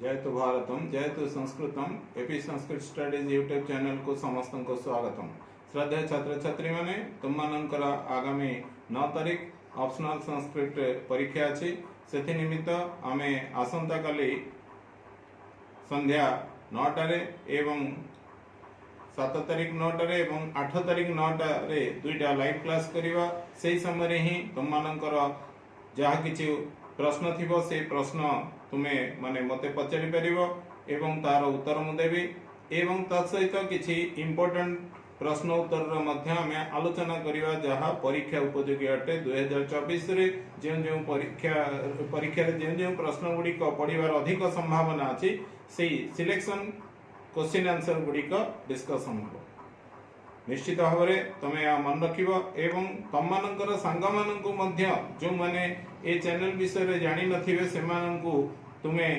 जयतु भारतम जयतु संस्कृतम AP Sanskrit studies YouTube channel को समस्त को स्वागतम। श्रद्धेय छात्र छात्री माने तुम मानकर आगामी 9 तारीख ऑप्शनल संस्कृत परीक्षा अच्छी से निमित्त आमे आसंता काली संध्या 9टारे एवं 7 तारीख 9टारे एवं 8 तारीख 9टारे दुईटा लाइव क्लास करिवा। से समय ही तुम मानकर जहाँ किछि प्रश्न थिबो से प्रश्न तुम्हें माने मते पचारि परिबो एवं तार उत्तर मु देबी एवं तत्सहित किछि इंपोर्टेंट प्रश्न उत्तर मध्य आमे आलोचना करिवा जहाँ परीक्षा उपयोगी अटे। 2024 रे जो परीक्षा रे जो प्रश्न गुड़िक पढ़िबार अधिक संभावना अछि से सिलेक्शन क्वेश्चन आंसर गुड़िक डिस्कशन हो। निश्चित भाव में तुम्हें मन रखिब एवं तम मानकर सांग मानकु मध्य जो माने ए चैनल विषय रे जानि नथिबे से मानकु तुम्हें